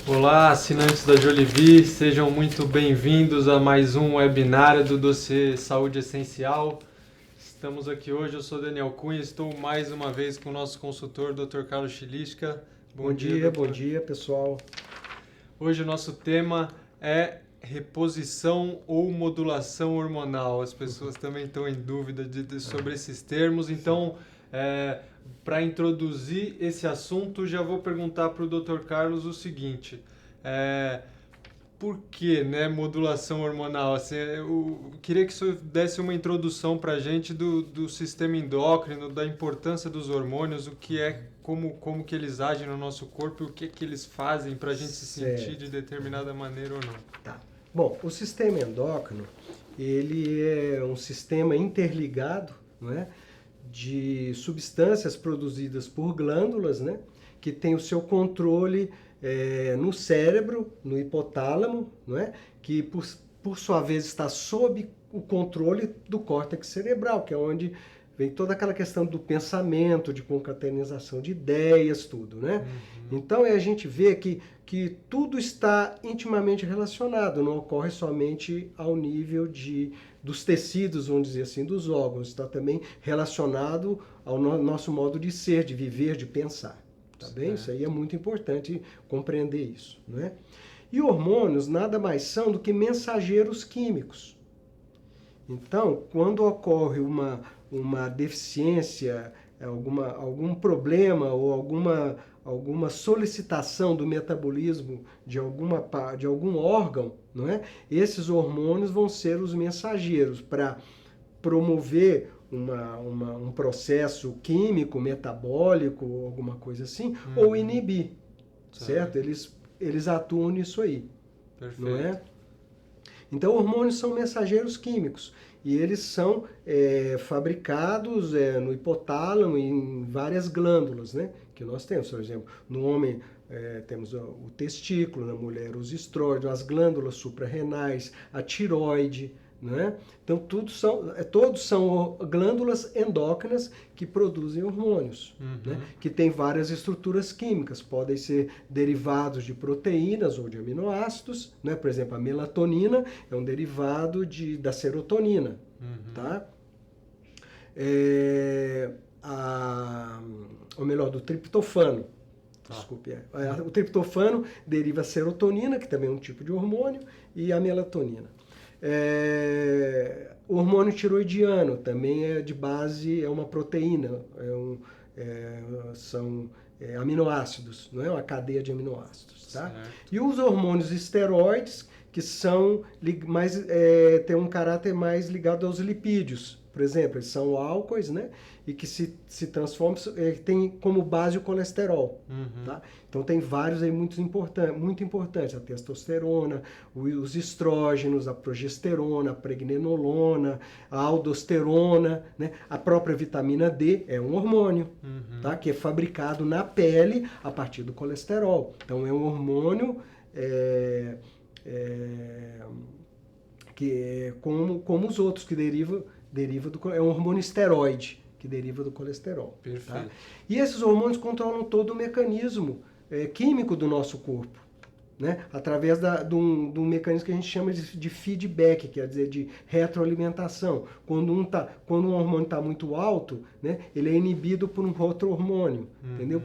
Olá, assinantes da Jolivie, sejam muito bem-vindos a mais um webinar do dossiê Saúde Essencial. Estamos aqui hoje, eu sou Daniel Cunha, estou mais uma vez com o nosso consultor, Dr. Carlos Chilisca. Bom dia, pessoal. Hoje o nosso tema é reposição ou modulação hormonal. As pessoas também estão em dúvida sobre esses termos, então, para introduzir esse assunto, já vou perguntar para o Dr. Carlos o seguinte: por que, modulação hormonal? Assim, eu queria que o senhor desse uma introdução para a gente do sistema endócrino, da importância dos hormônios, o que é, como que eles agem no nosso corpo e o que eles fazem para a gente se sentir de determinada maneira ou não. Tá. Bom, o sistema endócrino, ele é um sistema interligado, não é, de substâncias produzidas por glândulas, né, que tem o seu controle no cérebro, no hipotálamo, não é, que por sua vez está sob o controle do córtex cerebral, que é onde vem toda aquela questão do pensamento, de concatenação de ideias, tudo, né? Então a gente vê que tudo está intimamente relacionado, não ocorre somente ao nível dos tecidos, vamos dizer assim, dos órgãos, está também relacionado ao nosso modo de ser, de viver, de pensar, tá bem? Isso aí é muito importante compreender isso, né? E hormônios nada mais são do que mensageiros químicos. Então, quando ocorre uma deficiência, algum problema ou alguma solicitação do metabolismo de algum órgão, não é? Esses hormônios vão ser os mensageiros para promover um processo químico, metabólico, alguma coisa assim, ou inibir, certo? Eles atuam nisso aí, Perfeito. não é? Então, hormônios são mensageiros químicos e eles são fabricados no hipotálamo e em várias glândulas, né, que nós temos. Por exemplo, no homem temos o testículo, na mulher os estrógenos, as glândulas suprarrenais, a tireoide, né? Então, todos são glândulas endócrinas que produzem hormônios, né? Que têm várias estruturas químicas, podem ser derivados de proteínas ou de aminoácidos, né? Por exemplo, a melatonina é um derivado da serotonina, tá? Ou melhor, do triptofano. Desculpe. O triptofano deriva a serotonina, que também é um tipo de hormônio, e a melatonina. O hormônio tiroidiano também é de base, é uma proteína, são aminoácidos, não é uma cadeia de aminoácidos, tá? E os hormônios esteroides, que são têm um caráter mais ligado aos lipídios. Por exemplo, eles são álcoois, né? E que se transformam, tem como base o colesterol. Tá? Então tem vários aí muito importantes. A testosterona, os estrógenos, a progesterona, a pregnenolona, a aldosterona, né? A própria vitamina D é um hormônio, tá? Que é fabricado na pele a partir do colesterol. Então é um hormônio que é como os outros que deriva é um hormônio esteroide que deriva do colesterol. Perfeito. Tá? E esses hormônios controlam todo o mecanismo químico do nosso corpo, né? Através de um mecanismo que a gente chama de feedback, quer dizer, de retroalimentação. Quando um hormônio está muito alto, né, ele é inibido por um outro hormônio, entendeu?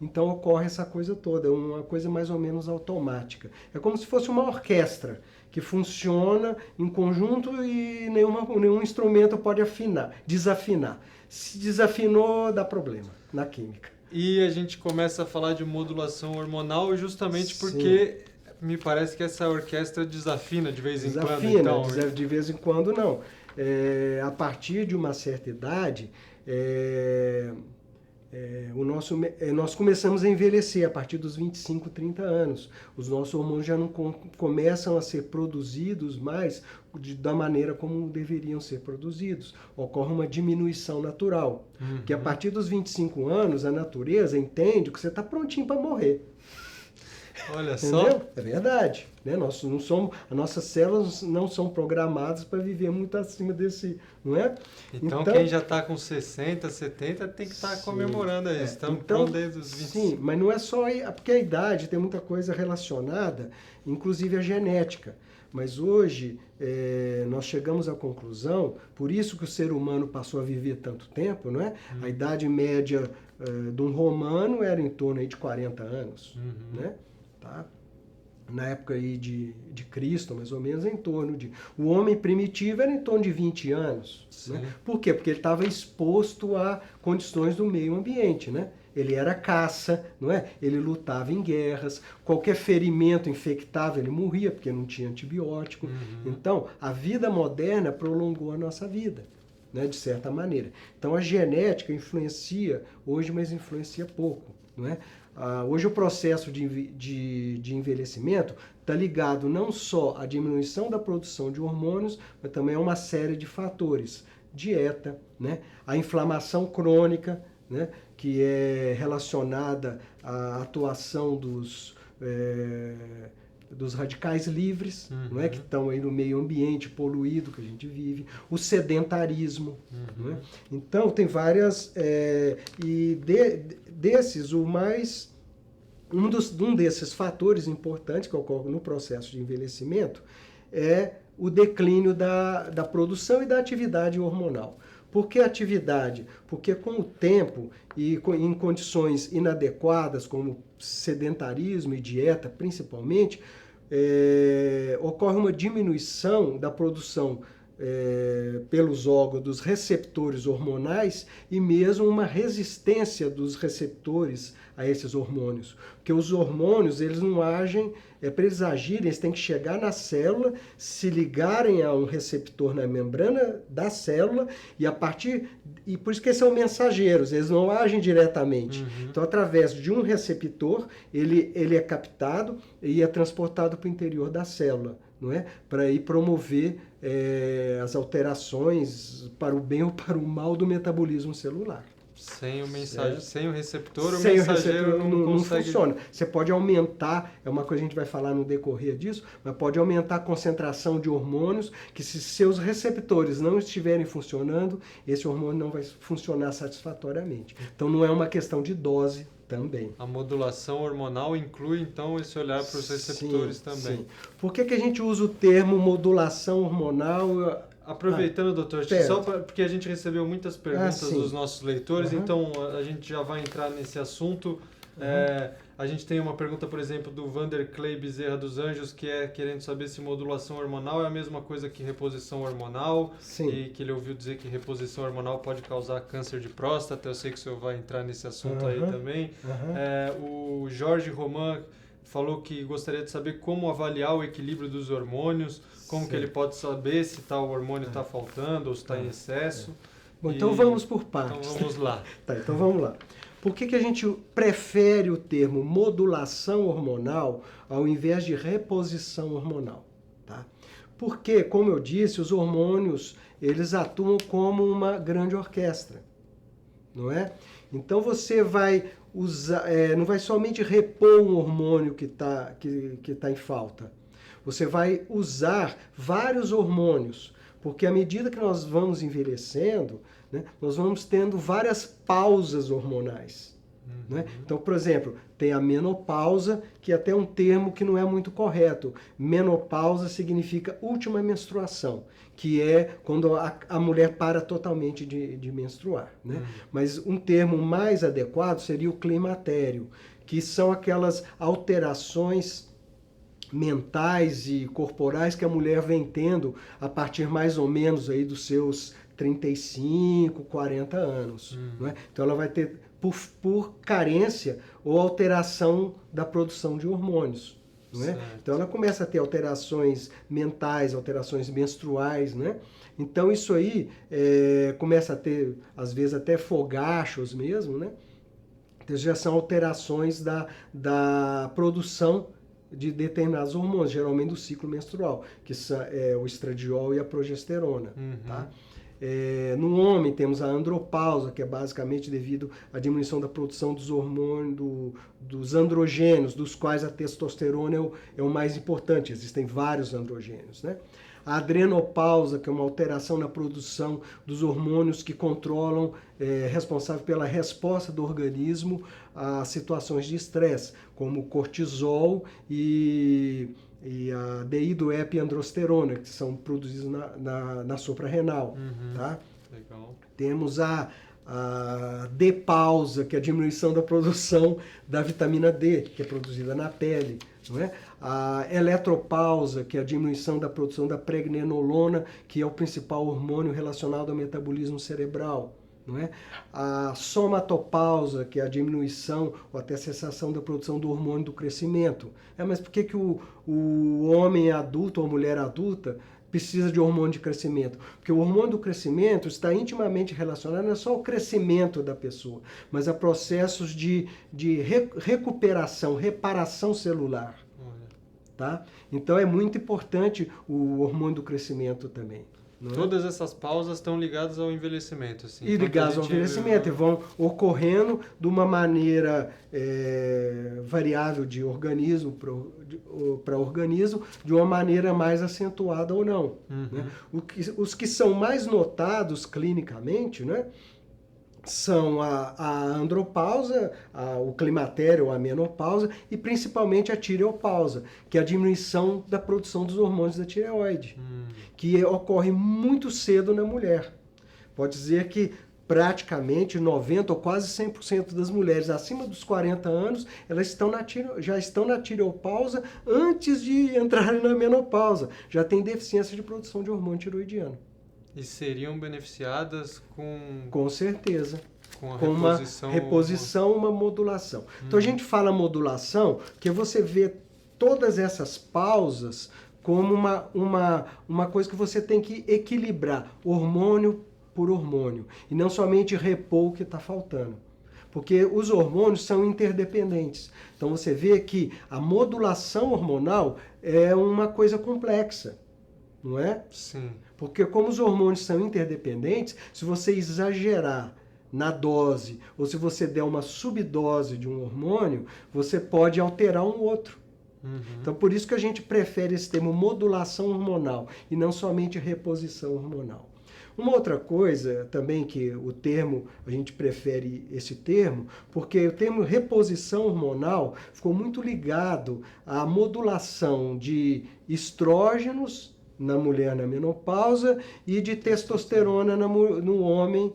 Então ocorre essa coisa toda, é uma coisa mais ou menos automática. É como se fosse uma orquestra que funciona em conjunto e nenhum instrumento pode desafinar. Se desafinou, dá problema na química. E a gente começa a falar de modulação hormonal justamente porque me parece que essa orquestra desafina de vez em quando. Então, de vez em quando não. A partir de uma certa idade, nós começamos a envelhecer a partir dos 25, 30 anos. Os nossos hormônios já não começam a ser produzidos mais da maneira como deveriam ser produzidos. Ocorre uma diminuição natural. Que a partir dos 25 anos, a natureza entende que você está prontinho para morrer. Olha Entendeu? só. É verdade. Né? Nós não somos, as nossas células não são programadas para viver muito acima desse, não é? Então quem já está com 60, 70 tem que estar sim, comemorando aí. é. Estamos Então, com desde os 25. sim, mas não é só aí, porque a idade tem muita coisa relacionada, inclusive a genética. Mas hoje nós chegamos à conclusão, por isso que o ser humano passou a viver tanto tempo, não é? A idade média de um romano era em torno aí de 40 anos, né? Tá? Na época aí de Cristo, mais ou menos, em torno de... O homem primitivo era em torno de 20 anos. Né? Por quê? Porque ele estava exposto a condições do meio ambiente, né? Ele era caça, não é? Ele lutava em guerras, qualquer ferimento infectava, ele morria, porque não tinha antibiótico. Então, a vida moderna prolongou a nossa vida, né? De certa maneira. Então, a genética influencia hoje, mas influencia pouco, não é? Hoje o processo de envelhecimento está ligado não só à diminuição da produção de hormônios, mas também a uma série de fatores. Dieta, né? A inflamação crônica, né? Que é relacionada à atuação dos radicais livres, não é? Que estão aí no meio ambiente poluído que a gente vive, o sedentarismo. Não é? Então, tem várias... desses, um desses fatores importantes que ocorre no processo de envelhecimento é o declínio da produção e da atividade hormonal. Por que atividade? Porque com o tempo e em condições inadequadas, como sedentarismo e dieta principalmente, ocorre uma diminuição da produção pelos órgãos dos receptores hormonais e mesmo uma resistência dos receptores a esses hormônios. Porque os hormônios, eles não agem, para eles agirem, eles têm que chegar na célula, se ligarem a um receptor na membrana da célula e por isso que eles são mensageiros, eles não agem diretamente. Então, através de um receptor, ele é captado e é transportado para o interior da célula, não é? Para ir promover as alterações para o bem ou para o mal do metabolismo celular. Sem o receptor, sem o mensageiro não consegue... funciona. Você pode aumentar, é uma coisa que a gente vai falar no decorrer disso, mas pode aumentar a concentração de hormônios, que se seus receptores não estiverem funcionando, esse hormônio não vai funcionar satisfatoriamente. Então não é uma questão de dose também. A modulação hormonal inclui, então, esse olhar para os receptores também. Sim. Por que a gente usa o termo modulação hormonal? Aproveitando, doutor, só porque a gente recebeu muitas perguntas dos nossos leitores, então a gente já vai entrar nesse assunto. A gente tem uma pergunta, por exemplo, do Vanderclay Bezerra dos Anjos, que é querendo saber se modulação hormonal é a mesma coisa que reposição hormonal. Sim. E que ele ouviu dizer que reposição hormonal pode causar câncer de próstata. Eu sei que o senhor vai entrar nesse assunto aí também. O Jorge Roman falou que gostaria de saber como avaliar o equilíbrio dos hormônios, como que ele pode saber se tal hormônio está faltando ou se está em excesso. Bom, então vamos por partes. Então vamos lá. Então vamos lá. Por que a gente prefere o termo modulação hormonal ao invés de reposição hormonal? Tá? Porque, como eu disse, os hormônios eles atuam como uma grande orquestra, não é? Então você vai usar, não vai somente repor um hormônio que tá em falta. Você vai usar vários hormônios, porque à medida que nós vamos envelhecendo, né, nós vamos tendo várias pausas hormonais. Né? Então, por exemplo, tem a menopausa, que é até um termo que não é muito correto. Menopausa significa última menstruação, que é quando a mulher para totalmente de menstruar. Né? Mas um termo mais adequado seria o climatério, que são aquelas alterações mentais e corporais que a mulher vem tendo a partir mais ou menos aí dos seus 35, 40 anos. Não é? Então ela vai ter, por carência ou alteração da produção de hormônios. Não é? Então ela começa a ter alterações mentais, alterações menstruais. Né? Então isso aí começa a ter, às vezes, até fogachos mesmo. Né? Então já são alterações da produção de determinados hormônios, geralmente do ciclo menstrual, que são o estradiol e a progesterona. Tá? No homem temos a andropausa, que é basicamente devido à diminuição da produção dos hormônios, dos androgênios, dos quais a testosterona é o mais importante. Existem vários androgênios, né? A adrenopausa, que é uma alteração na produção dos hormônios que controlam, responsável pela resposta do organismo a situações de estresse, como o cortisol e a dehidroepiandrosterona, que são produzidos na suprarrenal. Tá? Legal. Temos a D-pausa, que é a diminuição da produção da vitamina D, que é produzida na pele. Não é? A eletropausa, que é a diminuição da produção da pregnenolona, que é o principal hormônio relacionado ao metabolismo cerebral. Não é? A somatopausa, que é a diminuição ou até a cessação da produção do hormônio do crescimento. Mas por que o homem adulto ou a mulher adulta precisa de hormônio de crescimento? Porque o hormônio do crescimento está intimamente relacionado não é só ao crescimento da pessoa, mas a processos de recuperação, reparação celular. Tá? Então é muito importante o hormônio do crescimento também. Todas essas pausas estão ligadas ao envelhecimento. Assim. E ligadas ao envelhecimento, e vão ocorrendo de uma maneira variável de organismo para organismo, de uma maneira mais acentuada ou não. Né? Os que são mais notados clinicamente, né, são a andropausa, o climatério, a menopausa e principalmente a tireopausa, que é a diminuição da produção dos hormônios da tireoide, que ocorre muito cedo na mulher. Pode dizer que praticamente 90% ou quase 100% das mulheres acima dos 40 anos, elas já estão na tireopausa antes de entrarem na menopausa. Já tem deficiência de produção de hormônio tiroidiano. E seriam beneficiadas com... Com certeza. Com uma reposição, uma modulação. Então a gente fala modulação, que você vê todas essas pausas como uma coisa que você tem que equilibrar hormônio por hormônio. E não somente repor o que está faltando. Porque os hormônios são interdependentes. Então você vê que a modulação hormonal é uma coisa complexa. Não é? Sim. Porque como os hormônios são interdependentes, se você exagerar na dose, ou se você der uma subdose de um hormônio, você pode alterar um outro. Então por isso que a gente prefere esse termo modulação hormonal, e não somente reposição hormonal. Uma outra coisa também que o termo, a gente prefere esse termo, porque o termo reposição hormonal ficou muito ligado à modulação de estrógenos na mulher na menopausa e de testosterona no homem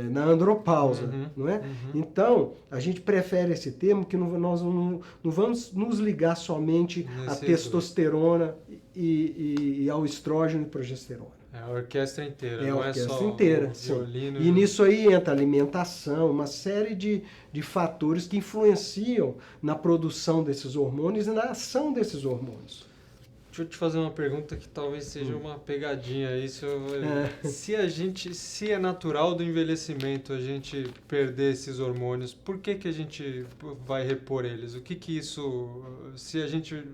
na andropausa. Não é? Então, a gente prefere esse termo que nós não vamos nos ligar somente à testosterona e ao estrógeno e progesterona. É a orquestra inteira, não é só inteira, o violino. E nisso aí entra alimentação, uma série de fatores que influenciam na produção desses hormônios e na ação desses hormônios. Deixa eu te fazer uma pergunta que talvez seja uma pegadinha. Se é natural do envelhecimento a gente perder esses hormônios, por que a gente vai repor eles? O que isso... Se a gente...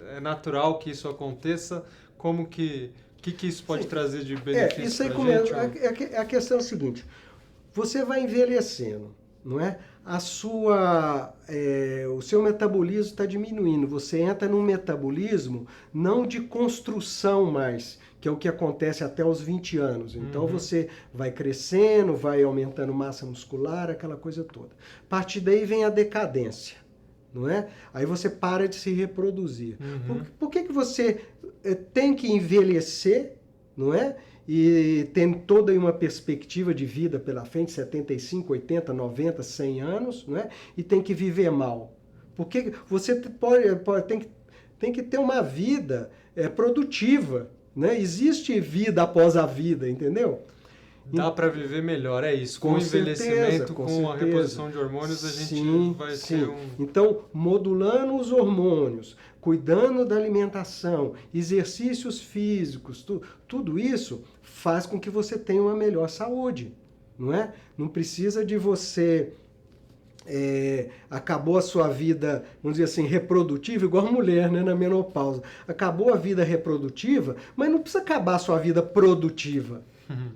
É natural que isso aconteça, como que... O que isso pode trazer de benefício isso aí para a gente? A questão é a seguinte, você vai envelhecendo, não é? O seu metabolismo está diminuindo, você entra num metabolismo não de construção mais, que é o que acontece até os 20 anos. Então você vai crescendo, vai aumentando massa muscular, aquela coisa toda. A partir daí vem a decadência. Não é? Aí você para de se reproduzir. Por que você tem que envelhecer, não é? E tem toda uma perspectiva de vida pela frente, 75, 80, 90, 100 anos, não é? E tem que viver mal. Porque você tem que ter uma vida produtiva, né? Existe vida após a vida, entendeu? Dá para viver melhor, é isso. Com o envelhecimento, com a reposição de hormônios, a gente vai ter um... Então, modulando os hormônios, cuidando da alimentação, exercícios físicos, tudo isso faz com que você tenha uma melhor saúde, não é? Não precisa de você... acabou a sua vida, vamos dizer assim, reprodutiva, igual a mulher, né, na menopausa. Acabou a vida reprodutiva, mas não precisa acabar a sua vida produtiva.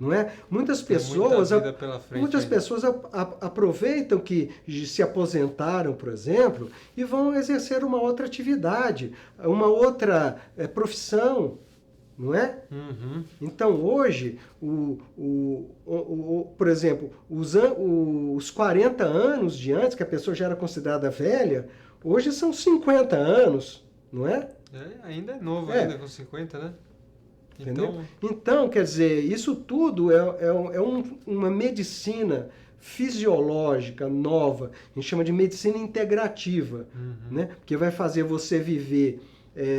não é? Muitas Tem pessoas, muita vida pela frente muitas ainda. pessoas aproveitam que se aposentaram, por exemplo, e vão exercer uma outra atividade, uma outra profissão, não é? Uhum. Então, hoje, por exemplo, os 40 anos de antes, que a pessoa já era considerada velha, hoje são 50 anos, não é? Ainda é novo, É. ainda com 50, né? Entendeu? Então, quer dizer, isso tudo é uma medicina fisiológica nova, a gente chama de medicina integrativa, né? Porque vai fazer você viver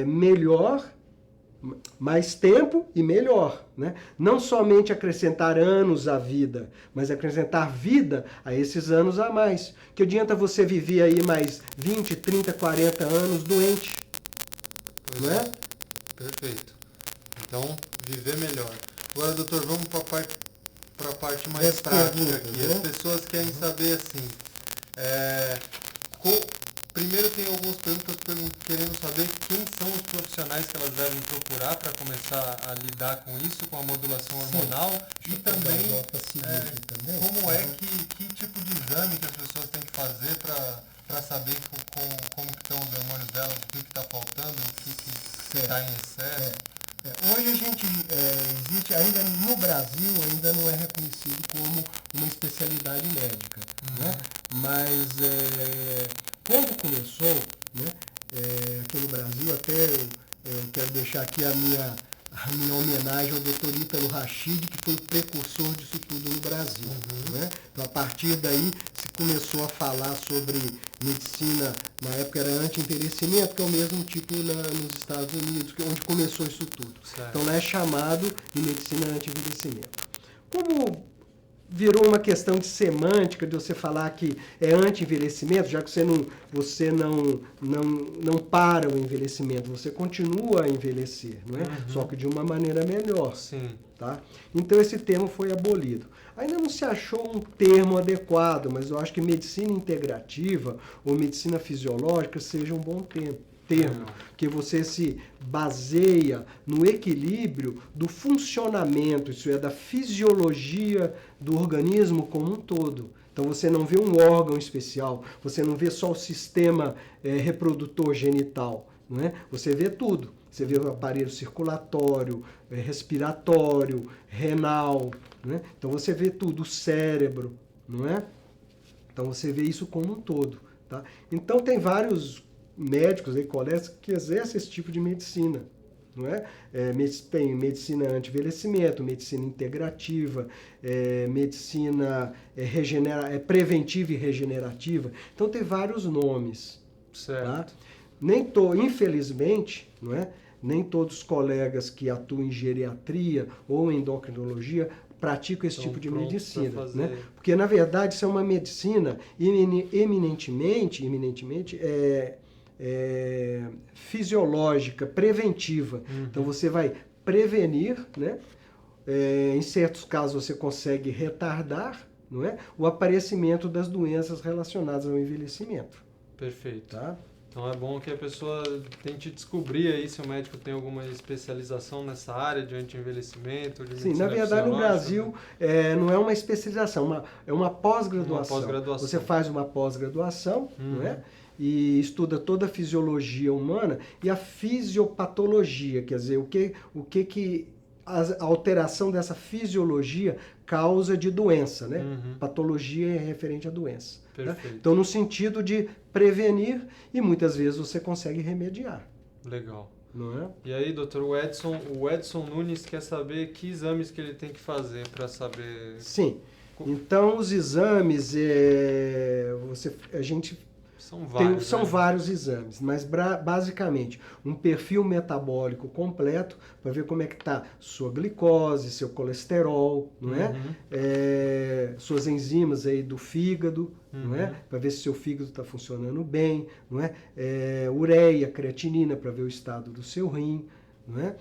melhor, mais tempo e melhor, né? Não somente acrescentar anos à vida, mas acrescentar vida a esses anos a mais. Que adianta você viver aí mais 20, 30, 40 anos doente, não é? Perfeito. Então, viver melhor. Agora, doutor, vamos para a parte mais prática aqui. né? As pessoas querem saber assim. Primeiro tem algumas perguntas querendo saber quem são os profissionais que elas devem procurar para começar a lidar com isso, com a modulação hormonal. E também como que tipo de exame que as pessoas têm que fazer para saber como que estão os hormônios delas, o que está faltando, o que está em excesso. Hoje a gente existe ainda no Brasil ainda não é reconhecido como uma especialidade médica, né? Mas quando começou, né, aqui no Brasil, até eu quero deixar aqui a minha homenagem ao Dr. Ítalo Rachid, que foi o precursor disso tudo no Brasil, né? Então a partir daí se começou a falar sobre medicina, na época era anti-envelhecimento, que é o mesmo tipo nos Estados Unidos, que é onde começou isso tudo. Certo. Então lá é chamado de medicina anti-envelhecimento. Como virou uma questão de semântica, de você falar que é anti-envelhecimento, já que você não para o envelhecimento, você continua a envelhecer, não é? Só que de uma maneira melhor. Sim. Tá? Então esse termo foi abolido. Ainda não se achou um termo adequado, mas eu acho que medicina integrativa ou medicina fisiológica seja um bom termo, que você se baseia no equilíbrio do funcionamento, isso é, da fisiologia do organismo como um todo. Então você não vê um órgão especial, você não vê só o sistema reprodutor genital, não é? Você vê tudo. Você vê o aparelho circulatório, respiratório, renal, né? Então você vê tudo, o cérebro, não é? Então você vê isso como um todo, tá? Então tem vários médicos aí, colegas, que exercem esse tipo de medicina, não é? Tem medicina anti-envelhecimento, medicina integrativa, medicina preventiva e regenerativa. Então tem vários nomes, Certo. tá? Infelizmente, não é? Nem todos os colegas que atuam em geriatria ou em endocrinologia praticam esse tipo de medicina, né? Porque na verdade isso é uma medicina eminentemente fisiológica, preventiva. Então você vai prevenir, né? Em certos casos você consegue retardar, não é? O aparecimento das doenças relacionadas ao envelhecimento. Perfeito. Tá? Então é bom que a pessoa tente descobrir aí se o médico tem alguma especialização nessa área de anti-envelhecimento, de medicina. Sim, na verdade no Brasil não é uma especialização, é uma pós-graduação. Você faz uma pós-graduação, não é? E estuda toda a fisiologia humana e a fisiopatologia, quer dizer, o que a alteração dessa fisiologia causa de doença, né? Patologia é referente à doença. Perfeito. Né? Então, no sentido de prevenir, e muitas vezes você consegue remediar. Legal. Não é? E aí, doutor, o Edson Nunes quer saber que exames que ele tem que fazer para saber... Sim. Então, os exames, a gente... São vários exames, mas basicamente um perfil metabólico completo para ver como é que está sua glicose, seu colesterol, não é? Suas enzimas aí do fígado, não é? Para ver se seu fígado está funcionando bem, não é? Ureia, creatinina para ver o estado do seu rim, não é?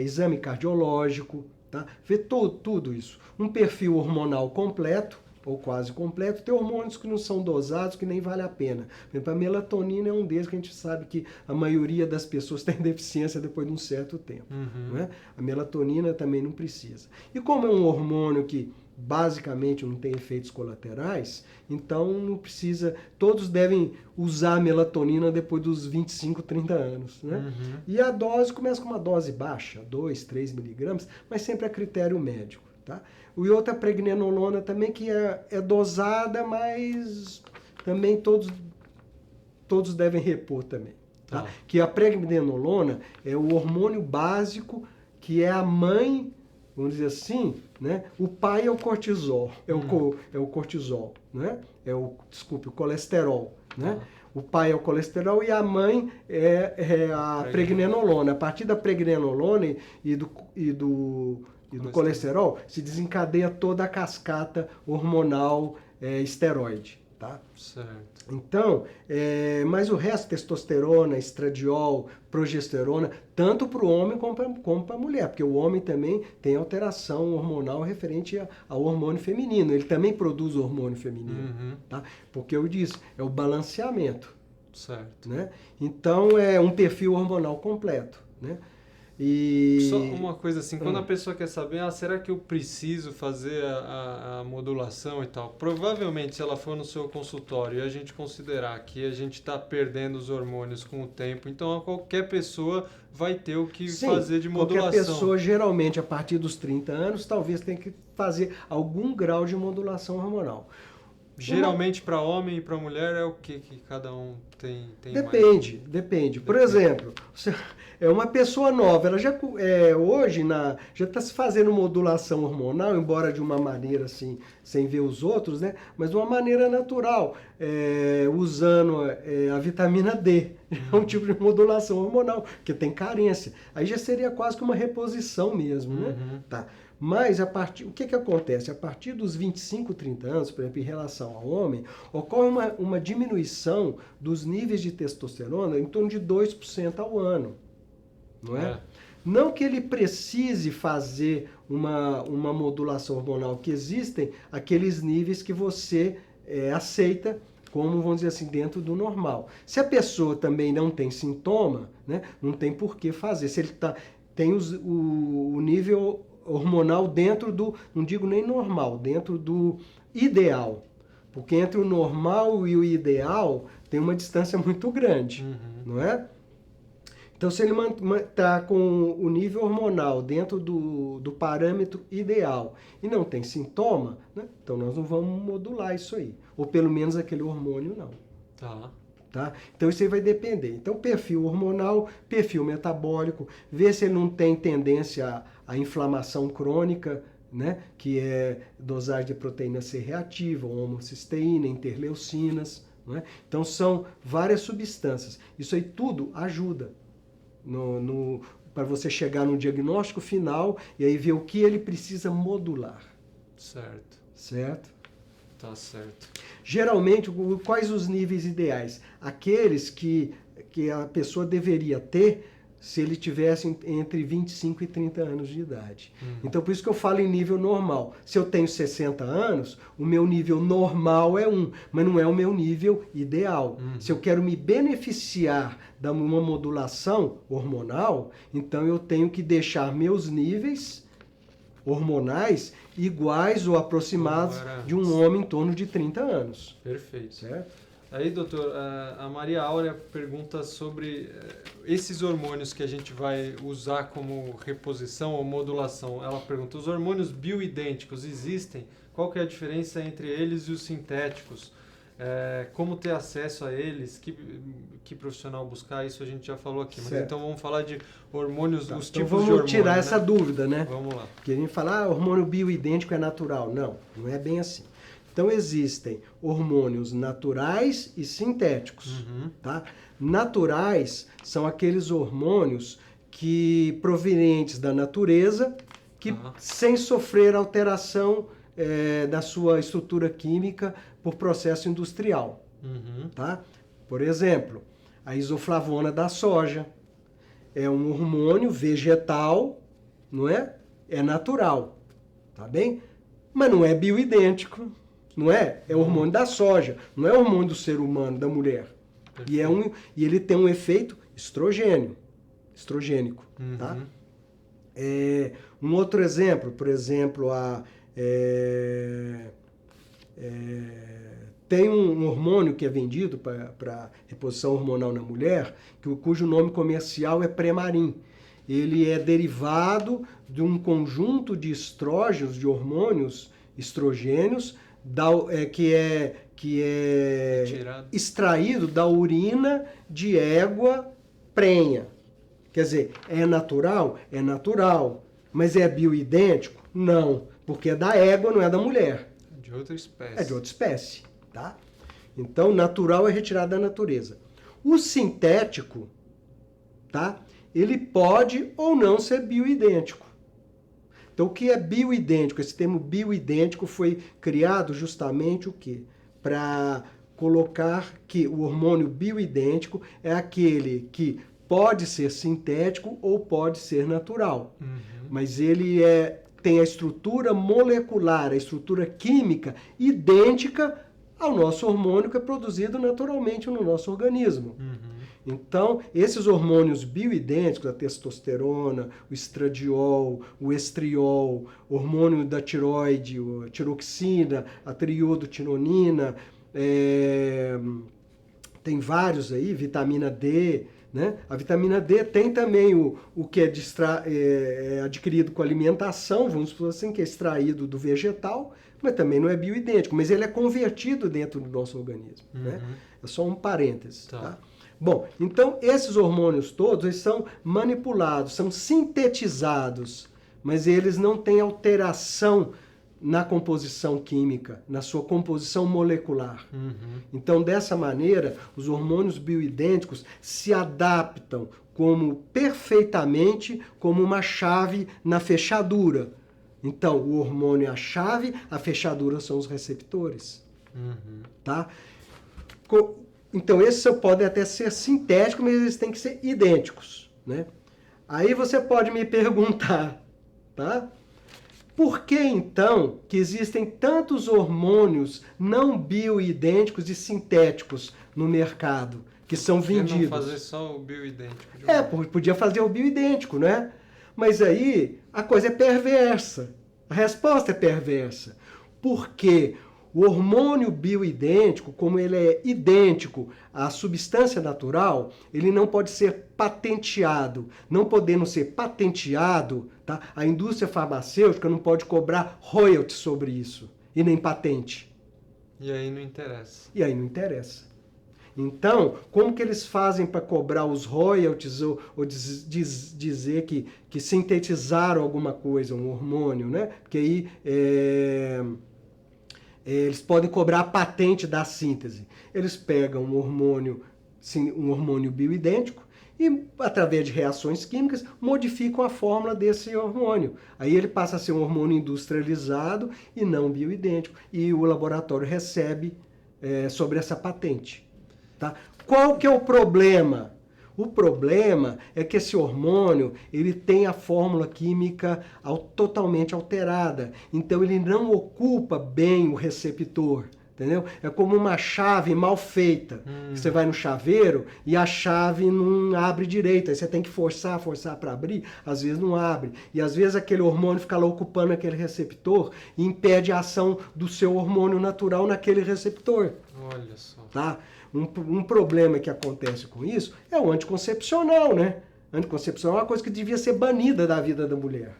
Exame cardiológico, tá? Ver tudo isso. Um perfil hormonal completo, ou quase completo. Tem hormônios que não são dosados, que nem vale a pena. Por exemplo, a melatonina é um deles que a gente sabe que a maioria das pessoas tem deficiência depois de um certo tempo. Não é? A melatonina também não precisa. E como é um hormônio que basicamente não tem efeitos colaterais, então não precisa, todos devem usar a melatonina depois dos 25, 30 anos. Né? E a dose começa com uma dose baixa, 2, 3 miligramas, mas sempre a critério médico. Tá? E outra pregnenolona também, que é dosada, mas também todos devem repor também. Tá? Que a pregnenolona é o hormônio básico, que é a mãe, vamos dizer assim, né? O pai é o cortisol, é o cortisol, né? O colesterol, né? O pai é o colesterol e a mãe é a pregnenolona. A partir da pregnenolona e do colesterol se desencadeia toda a cascata hormonal esteroide. Tá? Certo. Então, mas o resto, testosterona, estradiol, progesterona, tanto para o homem como para a mulher, porque o homem também tem alteração hormonal referente ao hormônio feminino. Ele também produz hormônio feminino, tá? Porque eu disse, é o balanceamento. Certo. Né? Então, é um perfil hormonal completo, né? Só uma coisa assim, quando a pessoa quer saber, será que eu preciso fazer a modulação e tal? Provavelmente, se ela for no seu consultório e a gente considerar que a gente está perdendo os hormônios com o tempo, então qualquer pessoa vai ter o que fazer de modulação. Qualquer pessoa, geralmente, a partir dos 30 anos, talvez tenha que fazer algum grau de modulação hormonal. Geralmente, para homem e para mulher, é o que cada um tem Depende. Por exemplo, é uma pessoa nova, ela já hoje já está se fazendo modulação hormonal, embora de uma maneira assim, sem ver os outros, né? Mas de uma maneira natural, usando a vitamina D. É um tipo de modulação hormonal, que tem carência. Aí já seria quase que uma reposição mesmo, né? Tá. Mas o que acontece? A partir dos 25, 30 anos, por exemplo, em relação ao homem, ocorre uma diminuição dos níveis de testosterona em torno de 2% ao ano. Não é? Não que ele precise fazer uma modulação hormonal, que existem aqueles níveis que você aceita como, vamos dizer assim, dentro do normal. Se a pessoa também não tem sintoma, né, não tem por que fazer. Se ele tem o nível hormonal dentro do, não digo nem normal, dentro do ideal. Porque entre o normal e o ideal tem uma distância muito grande, não é? Então, se ele está com o nível hormonal dentro do parâmetro ideal e não tem sintoma, né? Então nós não vamos modular isso aí. Ou pelo menos aquele hormônio não. Tá? Então isso aí vai depender. Então perfil hormonal, perfil metabólico, ver se ele não tem tendência à inflamação crônica, né? Que é dosagem de proteína C reativa, homocisteína, interleucinas. Né? Então são várias substâncias. Isso aí tudo ajuda para você chegar no diagnóstico final e aí ver o que ele precisa modular. Certo? Tá certo. Geralmente, quais os níveis ideais? Aqueles que a pessoa deveria ter se ele tivesse entre 25 e 30 anos de idade. Então, por isso que eu falo em nível normal. Se eu tenho 60 anos, o meu nível normal é 1, mas não é o meu nível ideal. Se eu quero me beneficiar de uma modulação hormonal, então eu tenho que deixar meus níveis hormonais iguais ou aproximados de um homem em torno de 30 anos. Perfeito. Certo? Aí, doutor, a Maria Áurea pergunta sobre esses hormônios que a gente vai usar como reposição ou modulação. Ela pergunta, os hormônios bioidênticos existem? Qual que é a diferença entre eles e os sintéticos? Como ter acesso a eles? Que profissional buscar? Isso a gente já falou aqui. Mas então vamos falar de hormônios, os tipos de hormônios. Vamos tirar essa dúvida, né? Vamos lá. Porque a gente fala, hormônio bioidêntico é natural. Não é bem assim. Então, existem hormônios naturais e sintéticos. Tá? Naturais são aqueles hormônios provenientes da natureza, que sem sofrer alteração da sua estrutura química por processo industrial. Tá? Por exemplo, a isoflavona da soja é um hormônio vegetal, não é? É natural, tá bem? Mas não é bioidêntico. não é? É hormônio da soja, não é hormônio do ser humano, da mulher. E ele tem um efeito estrogênico, tá? Um outro exemplo, por exemplo, tem um hormônio que é vendido para reposição hormonal na mulher, cujo nome comercial é Premarin. Ele é derivado de um conjunto de estrógenos, de hormônios estrogênios, que é extraído da urina de égua prenha. Quer dizer, é natural? É natural. Mas é bioidêntico? Não, porque é da égua, não é da mulher. De outra espécie. É de outra espécie, tá? Então, natural é retirado da natureza. O sintético, tá? Ele pode ou não ser bioidêntico. Então, o que é bioidêntico? Esse termo bioidêntico foi criado justamente o quê? Para colocar que o hormônio bioidêntico é aquele que pode ser sintético ou pode ser natural. Mas ele tem a estrutura molecular, a estrutura química idêntica ao nosso hormônio que é produzido naturalmente no nosso organismo. Então, esses hormônios bioidênticos, a testosterona, o estradiol, o estriol, hormônio da tiroide, a tiroxina, a triodotironina, tem vários aí, vitamina D, né? A vitamina D tem também o que é adquirido com alimentação, vamos supor assim, que é extraído do vegetal, mas também não é bioidêntico, mas ele é convertido dentro do nosso organismo. Né? É só um parênteses. Tá? Bom, então esses hormônios todos eles são manipulados, são sintetizados, mas eles não têm alteração na composição química, na sua composição molecular. Então, dessa maneira, os hormônios bioidênticos se adaptam perfeitamente como uma chave na fechadura. Então, o hormônio é a chave, a fechadura são os receptores. Tá? Então, esses podem até ser sintéticos, mas eles têm que ser idênticos. Né? Aí você pode me perguntar, tá? Por que, então, que existem tantos hormônios não bioidênticos e sintéticos no mercado, que são vendidos? Por que não fazer só o bioidêntico? Podia fazer o bioidêntico, né? Mas aí a coisa é perversa. A resposta é perversa. Porque o hormônio bioidêntico, como ele é idêntico à substância natural, ele não pode ser patenteado. Não podendo ser patenteado, tá? A indústria farmacêutica não pode cobrar royalties sobre isso, e nem patente. E aí não interessa. E aí não interessa. Então, como que eles fazem para cobrar os royalties ou dizer que sintetizaram alguma coisa, um hormônio, né? Porque aí eles podem cobrar a patente da síntese. Eles pegam um hormônio bioidêntico e, através de reações químicas, modificam a fórmula desse hormônio. Aí ele passa a ser um hormônio industrializado e não bioidêntico. E o laboratório recebe sobre essa patente. Tá? Qual que é o problema? O problema é que esse hormônio ele tem a fórmula química totalmente alterada. Então ele não ocupa bem o receptor. Entendeu? É como uma chave mal feita. Você vai no chaveiro e a chave não abre direito. Aí você tem que forçar para abrir. Às vezes não abre. E às vezes aquele hormônio fica lá ocupando aquele receptor e impede a ação do seu hormônio natural naquele receptor. Olha só. Tá? Um problema que acontece com isso é o anticoncepcional, né? Anticoncepcional é uma coisa que devia ser banida da vida da mulher.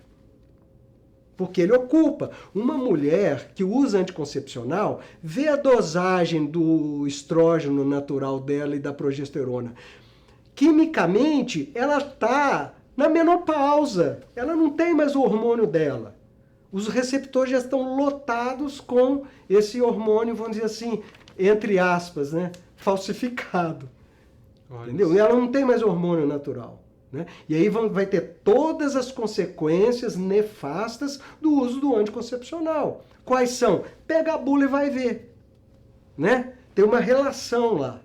Porque ele ocupa. Uma mulher que usa anticoncepcional vê a dosagem do estrógeno natural dela e da progesterona. Quimicamente, ela está na menopausa. Ela não tem mais o hormônio dela. Os receptores já estão lotados com esse hormônio, vamos dizer assim, entre aspas, né? Falsificado. Entendeu? E ela não tem mais hormônio natural. Né? E aí vai ter todas as consequências nefastas do uso do anticoncepcional. Quais são? Pega a bula e vai ver. Né? Tem uma relação lá.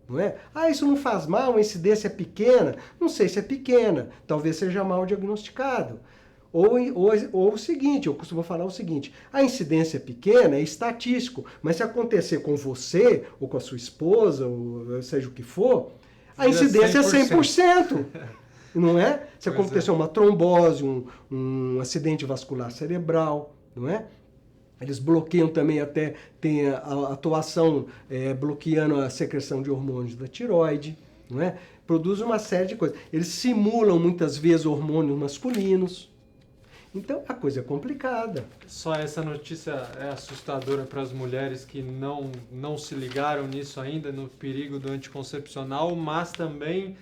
Não é? Isso não faz mal, a incidência é pequena. Não sei se é pequena, talvez seja mal diagnosticado. Ou o seguinte, eu costumo falar o seguinte, a incidência pequena é estatístico, mas se acontecer com você, ou com a sua esposa, ou seja o que for, a incidência é 100%. Não é? Se acontecer uma trombose, um acidente vascular cerebral, não é? Eles bloqueiam também até, tem a atuação bloqueando a secreção de hormônios da tireoide, não é? Produz uma série de coisas. Eles simulam muitas vezes hormônios masculinos. Então, a coisa é complicada. Só essa notícia é assustadora para as mulheres que não se ligaram nisso ainda, no perigo do anticoncepcional, mas também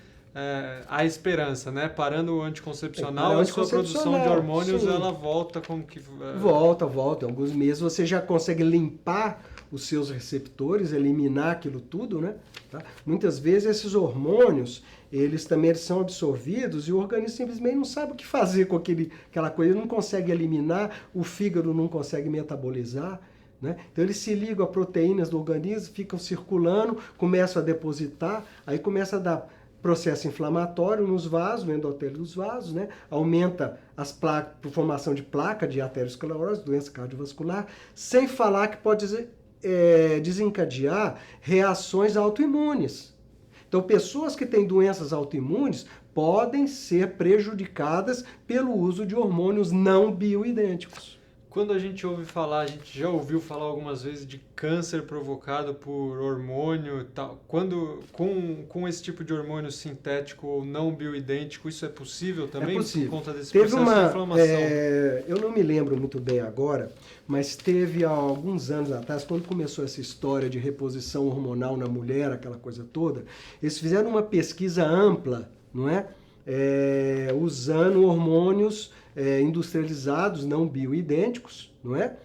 há esperança, né? Parando o anticoncepcional, a sua produção de hormônios, sim, ela volta como que... Volta. Em alguns meses você já consegue limpar os seus receptores, eliminar aquilo tudo, né? Tá? Muitas vezes esses hormônios, eles também são absorvidos e o organismo simplesmente não sabe o que fazer com aquela coisa, ele não consegue eliminar, o fígado não consegue metabolizar, né? Então eles se ligam a proteínas do organismo, ficam circulando, começam a depositar, aí começa a dar processo inflamatório nos vasos, no endotélio dos vasos, né? Aumenta as placas, por formação de placa de aterosclerose, doença cardiovascular, sem falar que pode desencadear reações autoimunes. Então, pessoas que têm doenças autoimunes podem ser prejudicadas pelo uso de hormônios não bioidênticos. Quando a gente ouve falar, a gente já ouviu falar algumas vezes de câncer provocado por hormônio e tal. Quando, com esse tipo de hormônio sintético ou não bioidêntico, isso é possível também? É possível. Por conta desse processo de inflamação? Eu não me lembro muito bem agora, mas teve há alguns anos atrás, quando começou essa história de reposição hormonal na mulher, aquela coisa toda, eles fizeram uma pesquisa ampla, não é? Usando hormônios industrializados, não bioidênticos, não é?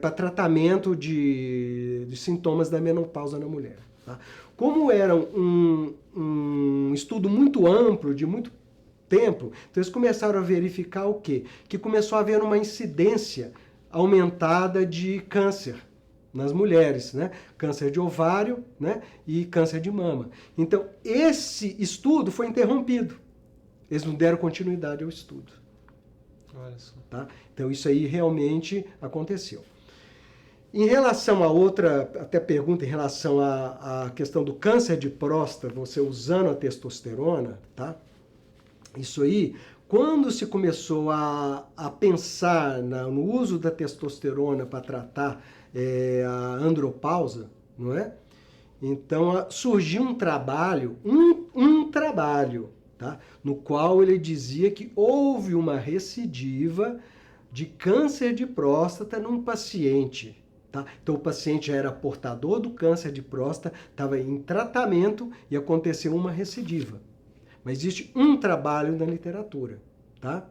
Para tratamento de sintomas da menopausa na mulher. Tá? Como era um estudo muito amplo, de muito tempo, então eles começaram a verificar o quê? Que começou a haver uma incidência aumentada de câncer nas mulheres, né? Câncer de ovário, né? E câncer de mama. Então, esse estudo foi interrompido. Eles não deram continuidade ao estudo. Olha só. Tá? Então, isso aí realmente aconteceu. Em relação a outra, até pergunta em relação à questão do câncer de próstata, você usando a testosterona, tá? Isso aí, quando se começou a pensar no uso da testosterona para tratar a andropausa, não é? Então, surgiu um trabalho, tá? No qual ele dizia que houve uma recidiva de câncer de próstata num paciente. Tá? Então o paciente já era portador do câncer de próstata, estava em tratamento e aconteceu uma recidiva. Mas existe um trabalho na literatura. Tá?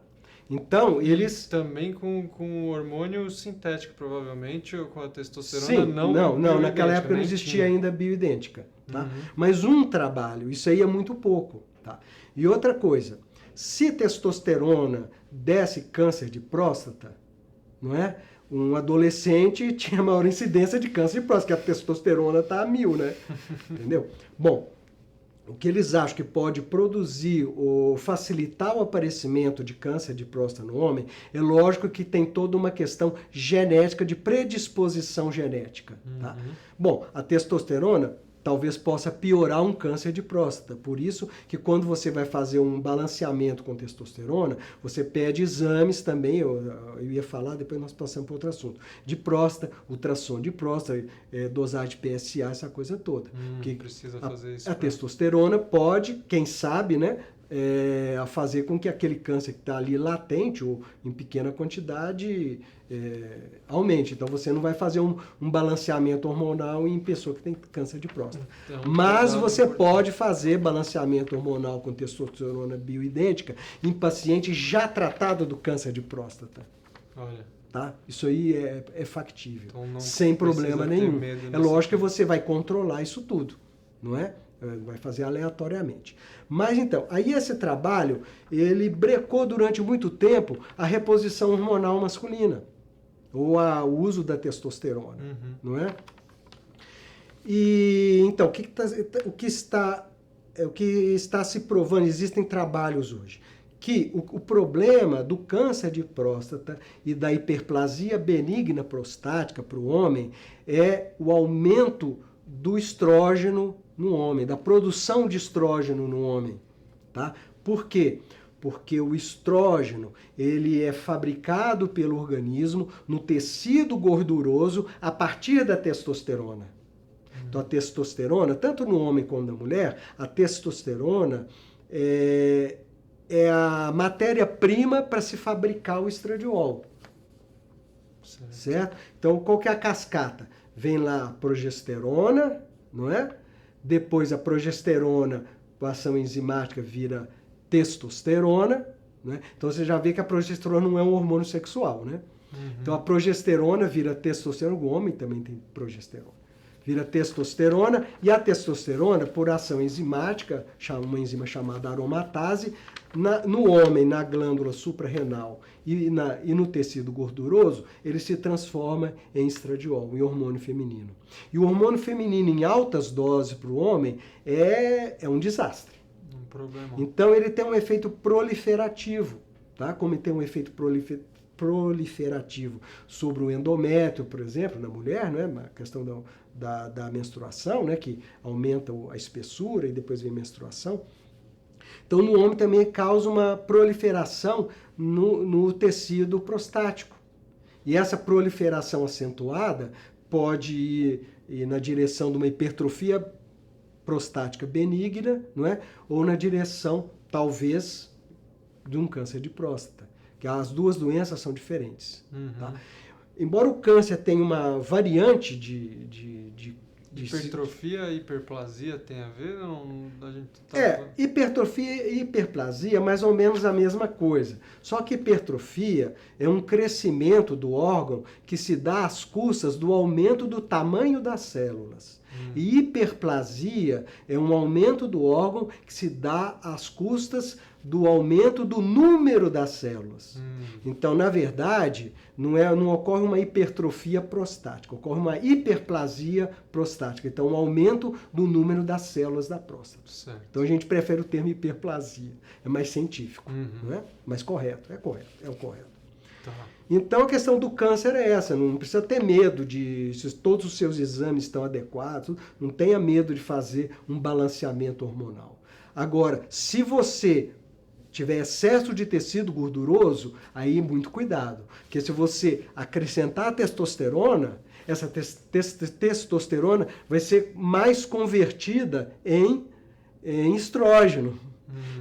Então eles... Também com hormônio sintético, provavelmente, ou com a testosterona? Sim, não, naquela época não existia ainda bioidêntica. Tá? Mas um trabalho, isso aí é muito pouco. Tá? E outra coisa, se testosterona desse câncer de próstata, não é? Um adolescente tinha maior incidência de câncer de próstata, porque a testosterona está a 1000, né? Entendeu? Bom, o que eles acham que pode produzir ou facilitar o aparecimento de câncer de próstata no homem, é lógico que tem toda uma questão genética, de predisposição genética. Tá? Bom, a testosterona talvez possa piorar um câncer de próstata. Por isso que quando você vai fazer um balanceamento com testosterona, você pede exames também, eu ia falar, depois nós passamos para outro assunto, de próstata, ultrassom de próstata, dosagem de PSA, essa coisa toda. Que precisa fazer isso. A testosterona pode, quem sabe, né, a fazer com que aquele câncer que está ali latente ou em pequena quantidade aumente. Então você não vai fazer um balanceamento hormonal em pessoa que tem câncer de próstata. Então, mas você pode fazer balanceamento hormonal com testosterona bioidêntica em paciente já tratado do câncer de próstata. Olha. Tá? Isso aí é factível, então sem problema nenhum. É lógico que você vai controlar isso tudo, não é? Vai fazer aleatoriamente. Mas então, aí esse trabalho, ele brecou durante muito tempo a reposição hormonal masculina, ou o uso da testosterona, não é? E então, o que está se provando, existem trabalhos hoje, que o problema do câncer de próstata e da hiperplasia benigna prostática para o homem é o aumento do estrógeno no homem, da produção de estrógeno no homem. Tá? Por quê? Porque o estrógeno ele é fabricado pelo organismo no tecido gorduroso a partir da testosterona. Então a testosterona, tanto no homem como na mulher, a testosterona é a matéria-prima para se fabricar o estradiol. Certo? Então qual que é a cascata? Vem lá a progesterona, não é? Depois a progesterona, com a ação enzimática, vira testosterona, né? Então você já vê que a progesterona não é um hormônio sexual, né? Então a progesterona vira testosterona, o homem também tem progesterona. Vira testosterona, e a testosterona, por ação enzimática, uma enzima chamada aromatase, no homem, na glândula suprarrenal e no tecido gorduroso, ele se transforma em estradiol, em hormônio feminino. E o hormônio feminino em altas doses para o homem é um desastre. Um problema. Então ele tem um efeito proliferativo, tá? Como ele tem um efeito proliferativo sobre o endométrio, por exemplo, na mulher, né? Na questão da menstruação, né? Que aumenta a espessura e depois vem a menstruação. Então no homem também causa uma proliferação no tecido prostático. E essa proliferação acentuada pode ir na direção de uma hipertrofia prostática benigna, não é? Ou na direção, talvez, de um câncer de próstata. Que as duas doenças são diferentes. Tá? Embora o câncer tenha uma variante de hipertrofia e hiperplasia tem a ver? Hipertrofia e hiperplasia é mais ou menos a mesma coisa. Só que hipertrofia é um crescimento do órgão que se dá às custas do aumento do tamanho das células. E hiperplasia é um aumento do órgão que se dá às custas do aumento do número das células. Então, na verdade, não ocorre uma hipertrofia prostática, ocorre uma hiperplasia prostática. Então, um aumento do número das células da próstata. Certo. Então, a gente prefere o termo hiperplasia. É mais científico, não é? Mais correto, é o correto. Tá. Então, a questão do câncer é essa, não precisa ter medo se todos os seus exames estão adequados, não tenha medo de fazer um balanceamento hormonal. Agora, se você tiver excesso de tecido gorduroso, aí muito cuidado, porque se você acrescentar a testosterona, essa testosterona vai ser mais convertida em estrógeno.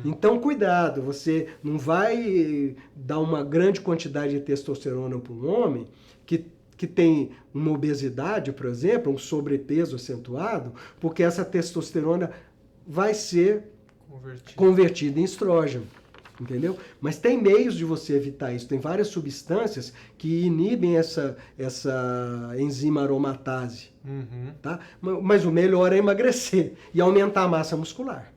Então, cuidado, você não vai dar uma grande quantidade de testosterona para um homem que tem uma obesidade, por exemplo, um sobrepeso acentuado, porque essa testosterona vai ser convertida em estrógeno. Entendeu? Mas tem meios de você evitar isso. Tem várias substâncias que inibem essa enzima aromatase. Tá? Mas o melhor é emagrecer e aumentar a massa muscular.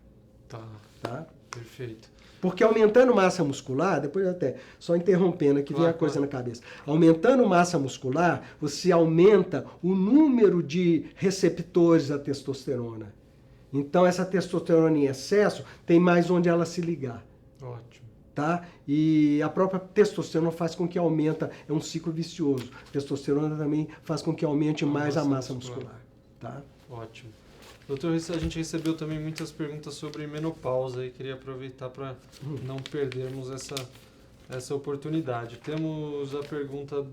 Tá? Perfeito. Porque aumentando massa muscular, depois até, só interrompendo aqui, vem a coisa na cabeça. Aumentando massa muscular, você aumenta o número de receptores da testosterona. Então essa testosterona em excesso tem mais onde ela se ligar. Ótimo. Tá? E a própria testosterona faz com que aumenta, é um ciclo vicioso. A testosterona também faz com que aumente mais a massa muscular. Tá? Ótimo. Doutor, a gente recebeu também muitas perguntas sobre menopausa e queria aproveitar para não perdermos essa oportunidade. Temos a pergunta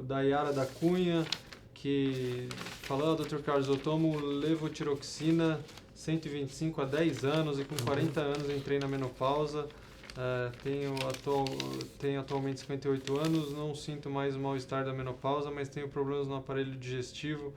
da Yara da Cunha, que fala, Dr. Carlos, eu tomo levotiroxina 125 há 10 anos e com 40 anos entrei na menopausa. Tenho atualmente 58 anos, não sinto mais o mal-estar da menopausa, mas tenho problemas no aparelho digestivo.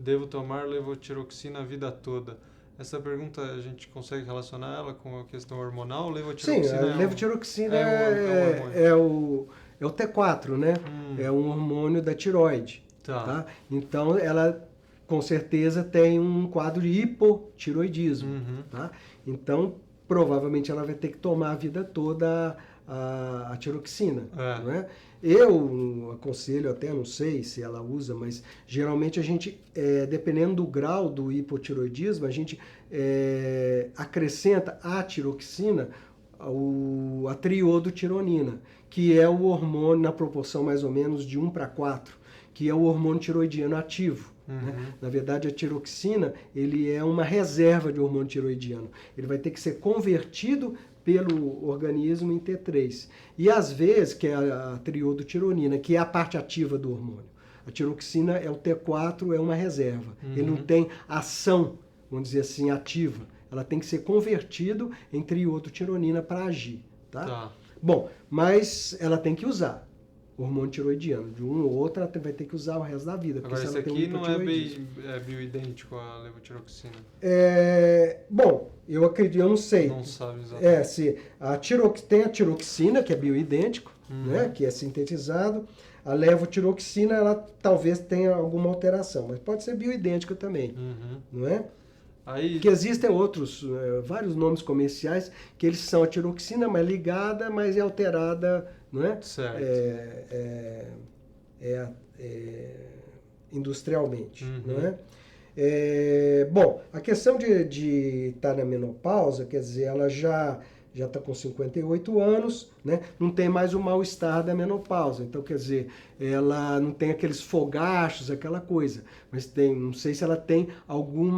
Devo tomar levotiroxina a vida toda? Essa pergunta a gente consegue relacionar ela com a questão hormonal? Sim, a levotiroxina é o T4, né? É um hormônio da tireoide. Tá? Então, ela com certeza tem um quadro de hipotiroidismo. Tá? Então, provavelmente ela vai ter que tomar a vida toda a tiroxina. Não é? Eu aconselho, até não sei se ela usa, mas geralmente a gente, dependendo do grau do hipotiroidismo, a gente acrescenta a tiroxina a triodotironina, que é o hormônio na proporção mais ou menos de 1:4, que é o hormônio tiroidiano ativo. Né? Na verdade, a tiroxina ele é uma reserva de hormônio tiroidiano. Ele vai ter que ser convertido pelo organismo em T3. E às vezes, que é a triodotironina, que é a parte ativa do hormônio. A tiroxina é o T4, é uma reserva. Ele não tem ação, vamos dizer assim, ativa. Ela tem que ser convertido em triodotironina para agir. Tá? Bom, mas ela tem que usar o hormônio tiroidiano. De um ou outro, ela vai ter que usar o resto da vida. Agora, esse aqui não é bioidêntico à levotiroxina? Bom, eu acredito, eu não sei. Não sabe exatamente. Se tem a tiroxina, que é bioidêntico, né, que é sintetizado. A levotiroxina, ela talvez tenha alguma alteração, mas pode ser bioidêntica também, não é? Porque existem outros, vários nomes comerciais, que eles são a tiroxina, mas ligada, mas é alterada, não é? Certo. Industrialmente, não é? Bom, a questão de estar na menopausa, quer dizer, ela já está com 58 anos, né? Não tem mais o mal-estar da menopausa. Então, quer dizer, ela não tem aqueles fogachos, aquela coisa. Mas não sei se ela tem algum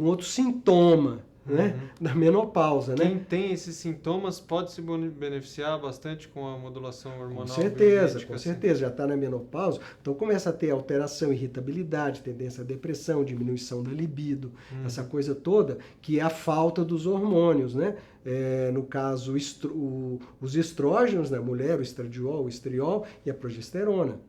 outro sintoma, né? Da menopausa, né? Quem tem esses sintomas pode se beneficiar bastante com a modulação hormonal? Com certeza, com certeza. Já está na menopausa, então começa a ter alteração, irritabilidade, tendência à depressão, diminuição da libido, essa coisa toda, que é a falta dos hormônios, né? No caso, os estrógenos na mulher, o estradiol, o estriol e a progesterona,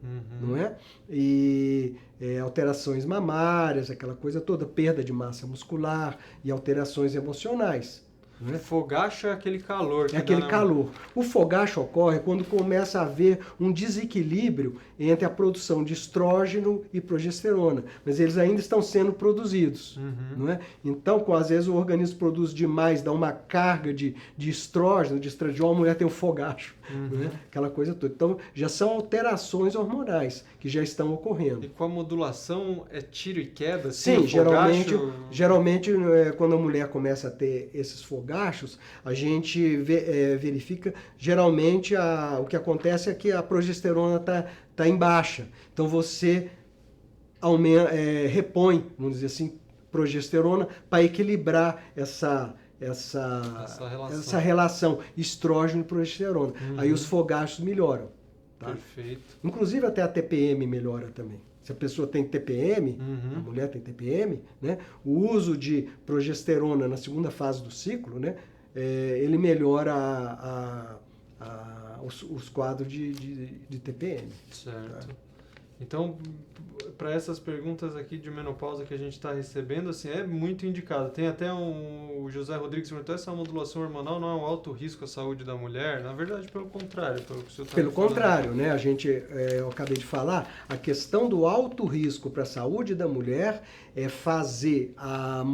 não é? E alterações mamárias, aquela coisa toda, perda de massa muscular e alterações emocionais. Né? Fogacho é aquele calor. É aquele calor. O fogacho ocorre quando começa a haver um desequilíbrio entre a produção de estrógeno e progesterona, mas eles ainda estão sendo produzidos. Não é? Então, às vezes o organismo produz demais, dá uma carga de estrógeno, de estradiol, a mulher tem um fogacho. Né? Aquela coisa toda. Então, já são alterações hormonais que já estão ocorrendo. E com a modulação é tiro e queda? Sim, geralmente quando a mulher começa a ter esses fogachos, a gente verifica, geralmente o que acontece é que a progesterona está em baixa. Então você repõe, vamos dizer assim, progesterona para equilibrar essa relação estrógeno e progesterona. Aí os fogachos melhoram. Tá? Perfeito. Inclusive até a TPM melhora também. Se a pessoa tem TPM, a mulher tem TPM, né? O uso de progesterona na segunda fase do ciclo, né? Ele melhora os quadros de TPM. Certo. Tá? Então, para essas perguntas aqui de menopausa que a gente está recebendo, assim, é muito indicado. Tem até o José Rodrigues perguntou, essa modulação hormonal não é um alto risco à saúde da mulher? Na verdade, pelo contrário. Pelo contrário, né? Eu acabei de falar, a questão do alto risco para a saúde da mulher é fazer a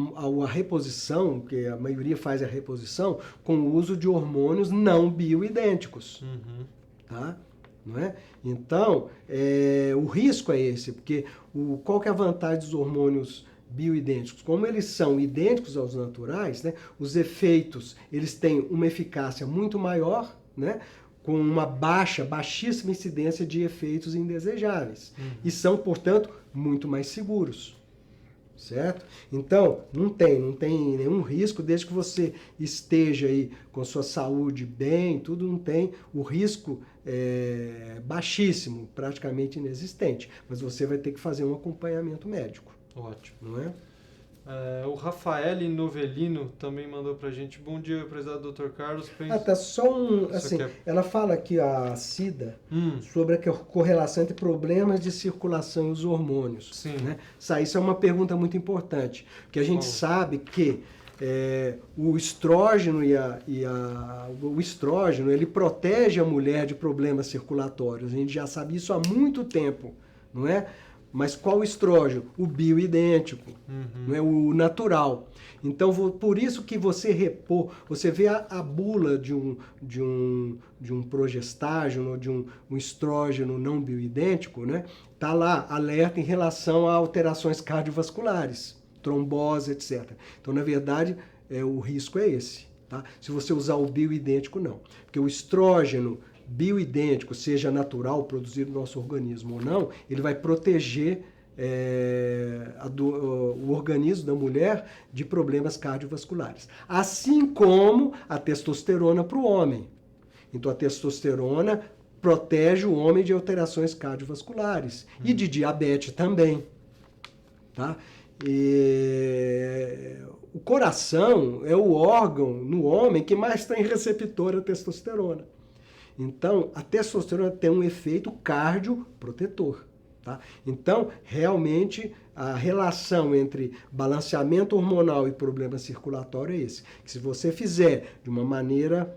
reposição, que a maioria faz a reposição, com o uso de hormônios não bioidênticos. Tá? Não é? Então, o risco é esse, porque qual que é a vantagem dos hormônios bioidênticos? Como eles são idênticos aos naturais, né, os efeitos eles têm uma eficácia muito maior, né, com uma baixíssima incidência de efeitos indesejáveis. E são, portanto, muito mais seguros. Certo? Então, não tem nenhum risco, desde que você esteja aí com sua saúde bem, tudo não tem. O risco é baixíssimo, praticamente inexistente, mas você vai ter que fazer um acompanhamento médico. Ótimo. Não é? O Rafael Novelino também mandou pra gente. Bom dia, prezado Dr. Carlos. Tá só ela fala aqui, a Cida, sobre a correlação entre problemas de circulação e os hormônios. Sim. Né? Isso é uma pergunta muito importante, porque a gente sabe que o estrógeno o estrógeno, ele protege a mulher de problemas circulatórios. A gente já sabe isso há muito tempo, não é? Mas qual estrógeno? O bioidêntico, não é o natural. Então, por isso que você vê a bula de um progestágeno, de um estrógeno não bioidêntico, né? Tá lá, alerta em relação a alterações cardiovasculares, trombose, etc. Então, na verdade, o risco é esse. tá? Se você usar o bioidêntico, não. Porque o estrógeno bioidêntico, seja natural, produzido no nosso organismo ou não, ele vai proteger o organismo da mulher de problemas cardiovasculares. Assim como a testosterona para o homem. Então a testosterona protege o homem de alterações cardiovasculares e de diabetes também. Tá? O coração é o órgão no homem que mais tem receptor a testosterona. Então, a testosterona tem um efeito cardioprotetor. Tá? Então, realmente, a relação entre balanceamento hormonal e problema circulatório é esse. Que se você fizer de uma maneira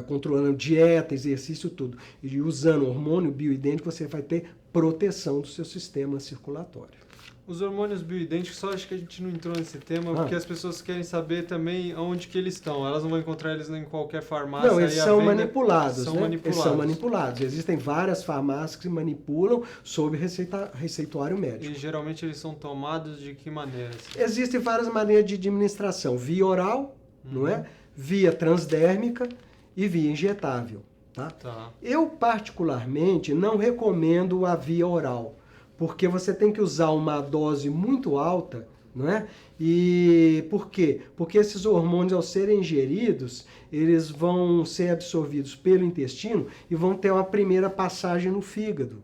controlando dieta, exercício, tudo, e usando hormônio bioidêntico, você vai ter proteção do seu sistema circulatório. Os hormônios bioidênticos, só acho que a gente não entrou nesse tema, porque as pessoas querem saber também onde que eles estão. Elas não vão encontrar eles em qualquer farmácia. Não, eles são manipulados, são né? manipulados. Eles são manipulados. Existem várias farmácias que manipulam sob receituário médico. E geralmente eles são tomados de que maneira? Existem várias maneiras de administração. Via oral, não é? Via transdérmica e via injetável. Tá? Eu, particularmente, não recomendo a via oral, porque você tem que usar uma dose muito alta, não é? E por quê? Porque esses hormônios, ao serem ingeridos, eles vão ser absorvidos pelo intestino e vão ter uma primeira passagem no fígado.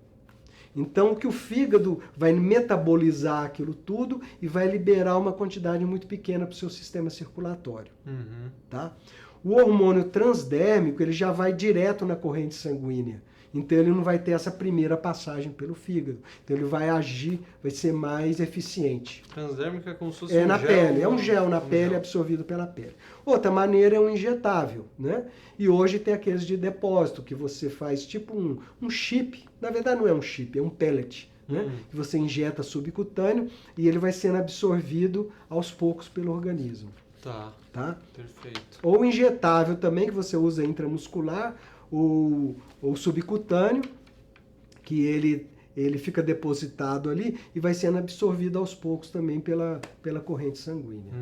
Então, que o fígado vai metabolizar aquilo tudo e vai liberar uma quantidade muito pequena para o seu sistema circulatório. Tá? O hormônio transdérmico, ele já vai direto na corrente sanguínea. Então ele não vai ter essa primeira passagem pelo fígado. Então ele vai agir, vai ser mais eficiente. Transdérmica é como se fosse um na gel. Pele, é um gel na pele, absorvido pela pele. Outra maneira é um injetável, né? E hoje tem aqueles de depósito, que você faz tipo um chip. Na verdade não é um chip, é um pellet, né? Que você injeta subcutâneo e ele vai sendo absorvido aos poucos pelo organismo. Tá? Perfeito. Ou injetável também, que você usa intramuscular, ou subcutâneo, que ele fica depositado ali e vai sendo absorvido aos poucos também pela corrente sanguínea.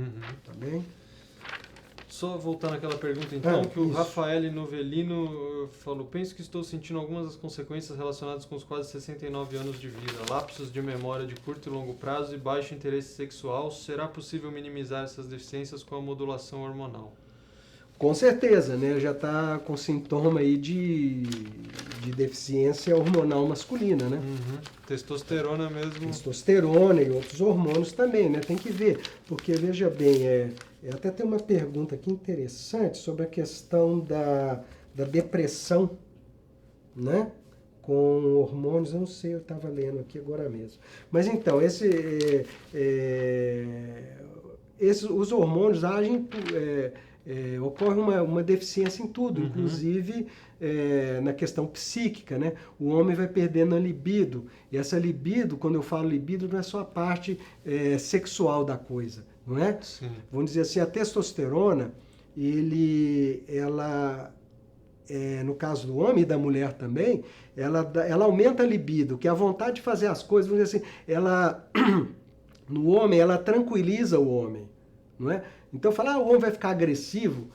Tá bem? Só voltando àquela pergunta então, que o isso. Rafael Novelino falou: penso que estou sentindo algumas das consequências relacionadas com os quase 69 anos de vida, lapsos de memória de curto e longo prazo e baixo interesse sexual. Será possível minimizar essas deficiências com a modulação hormonal? Com certeza, né? Já está com sintoma aí de deficiência hormonal masculina, né? Testosterona mesmo. Testosterona e outros hormônios também, né? Tem que ver, porque veja bem, até tem uma pergunta aqui interessante sobre a questão da depressão, né? Com hormônios, eu não sei, eu estava lendo aqui agora mesmo. Mas então, os hormônios agem... ocorre uma deficiência em tudo, inclusive na questão psíquica, né? O homem vai perdendo a libido, e essa libido, quando eu falo libido, não é só a parte sexual da coisa, não é? Sim. Vamos dizer assim, a testosterona, ela no caso do homem e da mulher também, ela aumenta a libido, que é a vontade de fazer as coisas, vamos dizer assim, no homem, ela tranquiliza o homem, não é? Então, falar, o homem vai ficar agressivo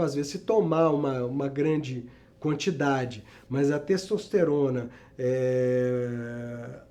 às vezes se tomar uma grande quantidade, mas a testosterona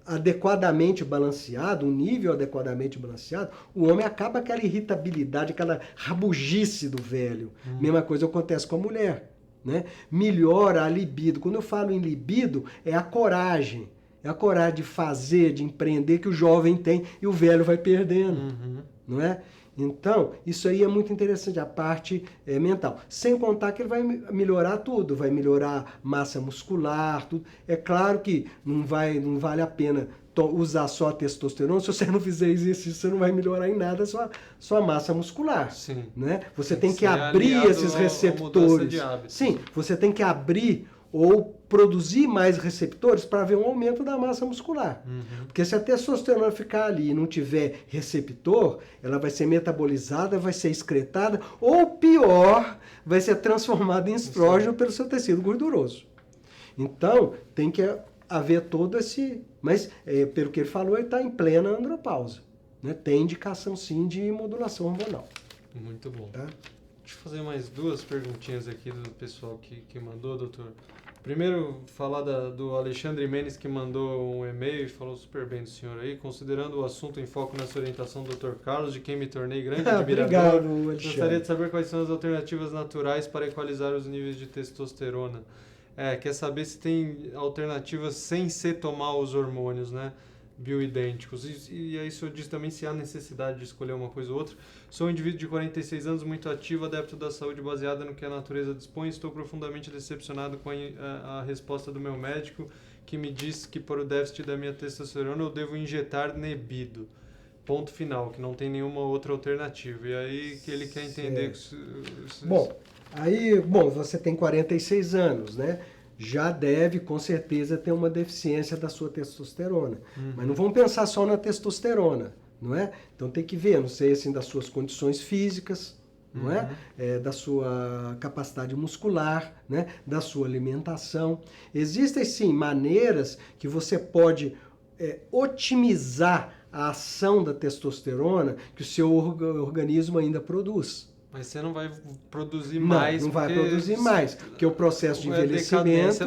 adequadamente balanceado, um nível adequadamente balanceado, o homem acaba aquela irritabilidade, aquela rabugice do velho. Mesma coisa acontece com a mulher, né? Melhora a libido. Quando eu falo em libido, é a coragem. É a coragem de fazer, de empreender que o jovem tem e o velho vai perdendo, não é? Então, isso aí é muito interessante, a parte mental. Sem contar que ele vai melhorar tudo, vai melhorar massa muscular, tudo. É claro que não vale a pena usar só a testosterona. Se você não fizer exercício, você não vai melhorar em nada a sua massa muscular. Sim. Né? Você tem que abrir esses receptores. Sim, você tem que abrir ou produzir mais receptores para ver um aumento da massa muscular. Porque se a testosterona ficar ali e não tiver receptor, ela vai ser metabolizada, vai ser excretada, ou pior, vai ser transformada em estrógeno pelo seu tecido gorduroso. Então, tem que haver todo esse... Mas, pelo que ele falou, ele está em plena andropausa. Né? Tem indicação, sim, de modulação hormonal. Muito bom. Tá? Deixa eu fazer mais duas perguntinhas aqui do pessoal que mandou, doutor. Primeiro, falar do Alexandre Menes, que mandou um e-mail e falou super bem do senhor aí. Considerando o assunto em foco nessa orientação do Dr. Carlos, de quem me tornei grande admirador, Obrigado, Alexandre. gostaria de saber quais são as alternativas naturais para equalizar os níveis de testosterona. Quer saber se tem alternativas sem ser tomar os hormônios, né? Bioidênticos. E aí o senhor diz também se há necessidade de escolher uma coisa ou outra. Sou um indivíduo de 46 anos, muito ativo, adepto da saúde baseada no que a natureza dispõe. Estou profundamente decepcionado com a resposta do meu médico, que me disse que por o déficit da minha testosterona eu devo injetar Nebido. Ponto final, que não tem nenhuma outra alternativa. E aí que ele quer entender... Bom, você tem 46 anos, né? Já deve, com certeza, ter uma deficiência da sua testosterona. Mas não vamos pensar só na testosterona, não é? Então tem que ver, não sei, assim, das suas condições físicas, não é? Da sua capacidade muscular, né? Da sua alimentação. Existem, sim, maneiras que você pode otimizar a ação da testosterona que o seu organismo ainda produz. Mas você não vai produzir mais. Não vai produzir mais, porque o processo de envelhecimento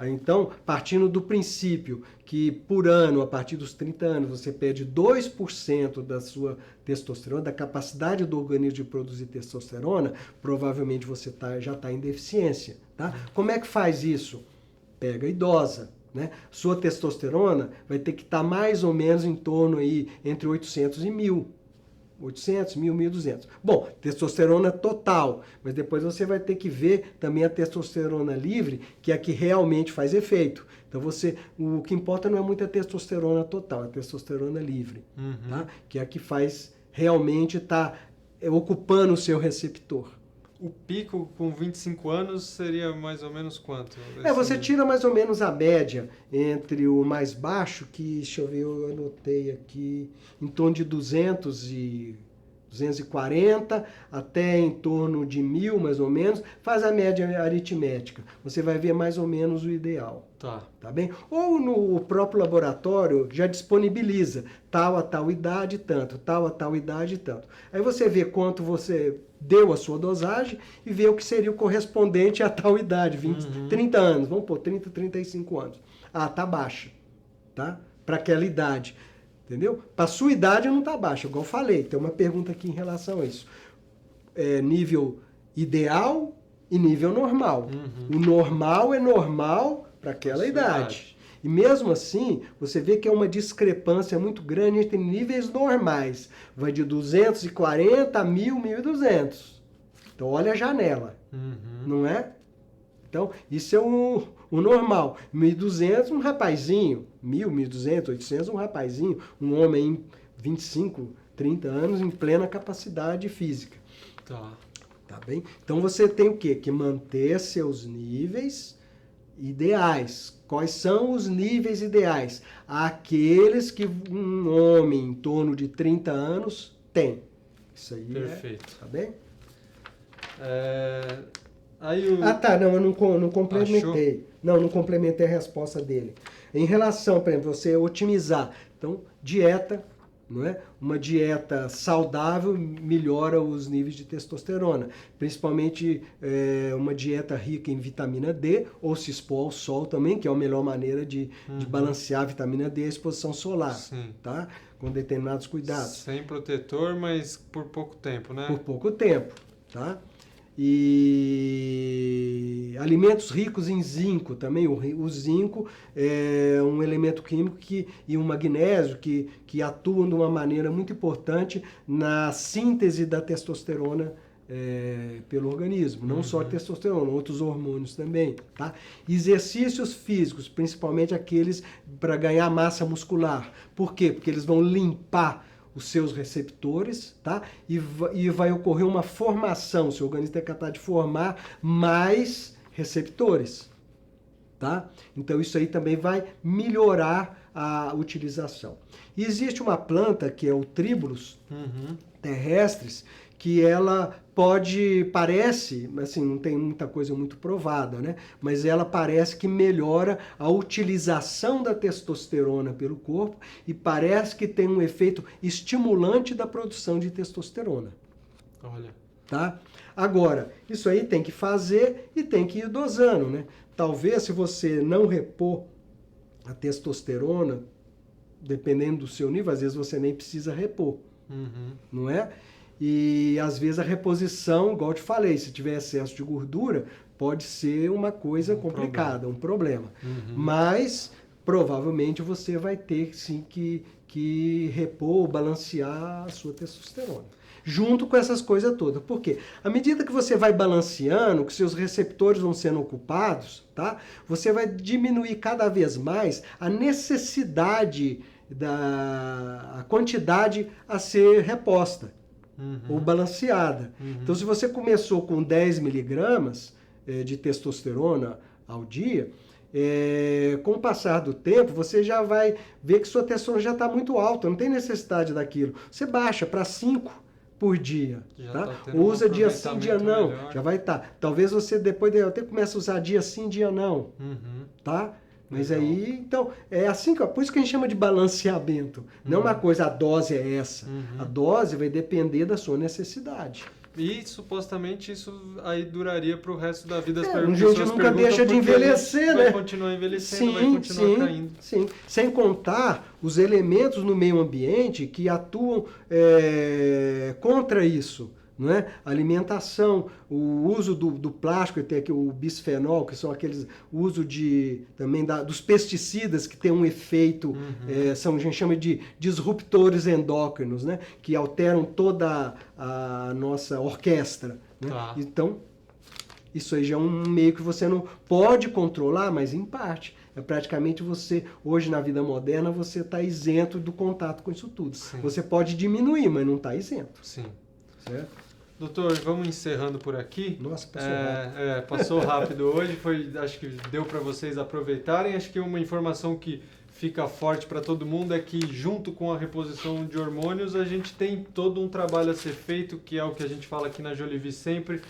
Então, partindo do princípio que por ano, a partir dos 30 anos, você perde 2% da sua testosterona, da capacidade do organismo de produzir testosterona, provavelmente você já está em deficiência. Tá? Como é que faz isso? Pega a idosa. Né? Sua testosterona vai ter que estar mais ou menos em torno aí, entre 800 e 1.000. 800, 1.000, 1.200. Bom, testosterona total, mas depois você vai ter que ver também a testosterona livre, que é a que realmente faz efeito. Então o que importa não é muito a testosterona total, é a testosterona livre, tá? Que é a que faz realmente estar ocupando o seu receptor. O pico com 25 anos seria mais ou menos quanto? Você tira mais ou menos a média entre o mais baixo, que, deixa eu ver, eu anotei aqui, em torno de 240 até em torno de 1.000, mais ou menos, faz a média aritmética. Você vai ver mais ou menos o ideal. Tá bem? Ou no próprio laboratório já disponibiliza tal a tal idade, tanto, tal a tal idade, tanto. Aí você vê quanto você deu a sua dosagem e vê o que seria o correspondente a tal idade, 30 anos, vamos pôr 30, 35 anos. Tá baixa, tá? Para aquela idade, entendeu? Para a sua idade não tá baixa, igual eu falei. Tem uma pergunta aqui em relação a isso. Nível ideal e nível normal. O normal é normal para aquela idade. E mesmo assim, você vê que é uma discrepância muito grande entre níveis normais. Vai de 240 a 1.000, 1.200. Então, olha a janela, não é? Então, isso é o normal. 1.200, um rapazinho. 1.000, 1.200, 800, um rapazinho. Um homem, 25, 30 anos, em plena capacidade física. Tá bem? Então, você tem o quê? Que manter seus níveis ideais. Quais são os níveis ideais? Aqueles que um homem em torno de 30 anos tem. Isso aí perfeito. Tá bem? Não, eu não complementei. Achou? Não complementei a resposta dele. Em relação, por exemplo, você otimizar. Então, dieta, não é? Uma dieta saudável melhora os níveis de testosterona, principalmente uma dieta rica em vitamina D, ou se expor ao sol também, que é a melhor maneira de balancear a vitamina D, a exposição solar, tá? Com determinados cuidados. Sem protetor, mas por pouco tempo, né? Por pouco tempo, tá? E alimentos ricos em zinco também. O zinco é um elemento químico e um magnésio que atuam de uma maneira muito importante na síntese da testosterona pelo organismo. Não só a testosterona, outros hormônios também. Tá? Exercícios físicos, principalmente aqueles para ganhar massa muscular. Por quê? Porque eles vão limpar os seus receptores, tá? E vai ocorrer uma formação, o seu organismo é capaz de formar mais receptores, tá? Então isso aí também vai melhorar a utilização. E existe uma planta que é o Tribulus terrestris, que ela parece, assim, não tem muita coisa muito provada, né? Mas ela parece que melhora a utilização da testosterona pelo corpo e parece que tem um efeito estimulante da produção de testosterona. Olha. tá? Agora, isso aí tem que fazer e tem que ir dosando, né? Talvez se você não repor a testosterona, dependendo do seu nível, às vezes você nem precisa repor, não é? E às vezes a reposição, igual eu te falei, se tiver excesso de gordura, pode ser uma coisa complicada, um problema. Mas provavelmente você vai ter sim que repor, balancear a sua testosterona. Junto com essas coisas todas. Por quê? À medida que você vai balanceando, que seus receptores vão sendo ocupados, tá? Você vai diminuir cada vez mais a necessidade a quantidade a ser reposta ou balanceada. Então, se você começou com 10 miligramas de testosterona ao dia, com o passar do tempo, você já vai ver que sua testosterona já está muito alta, não tem necessidade daquilo. Você baixa para 5 por dia, tá? Usa dia sim, dia não, melhor. Já vai estar. Talvez você depois até comece a usar dia sim, dia não, tá? Mas legal. Aí, então, é assim, por isso que a gente chama de balanceamento. Não é uma coisa, a dose é essa. A dose vai depender da sua necessidade. E supostamente isso aí duraria para o resto da vida. A gente nunca deixa de envelhecer, né? Vai continuar envelhecendo, vai continuar caindo. Sim, sem contar os elementos no meio ambiente que atuam contra isso. Não é? Alimentação, o uso do plástico, tem aqui o bisfenol, que são aqueles, o uso também dos pesticidas que tem um efeito, a gente chama de disruptores endócrinos, né? Que alteram toda a nossa orquestra. Né? Tá. Então, isso aí já é um meio que você não pode controlar, mas em parte. Praticamente você, hoje na vida moderna, você está isento do contato com isso tudo. Sim. Você pode diminuir, mas não está isento. Sim. Certo? Doutor, vamos encerrando por aqui. Nossa, passou rápido. Passou rápido hoje, acho que deu para vocês aproveitarem. Acho que uma informação que fica forte para todo mundo é que junto com a reposição de hormônios, a gente tem todo um trabalho a ser feito, que é o que a gente fala aqui na Jolivie sempre,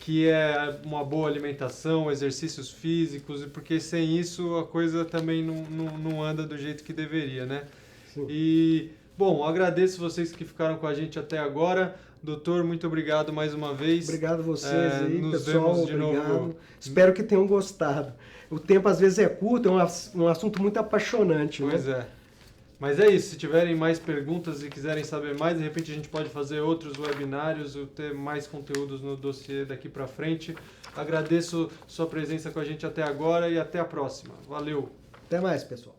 que é uma boa alimentação, exercícios físicos, porque sem isso a coisa também não anda do jeito que deveria, né? Sim. E, bom, agradeço vocês que ficaram com a gente até agora. Doutor, muito obrigado mais uma vez. Obrigado a vocês aí, nos pessoal. Vemos de obrigado. Novo. Espero que tenham gostado. O tempo às vezes é curto, é um assunto muito apaixonante. Pois né? é. Mas é isso, se tiverem mais perguntas e quiserem saber mais, de repente a gente pode fazer outros webinários ou ter mais conteúdos no dossiê daqui para frente. Agradeço sua presença com a gente até agora e até a próxima. Valeu! Até mais, pessoal.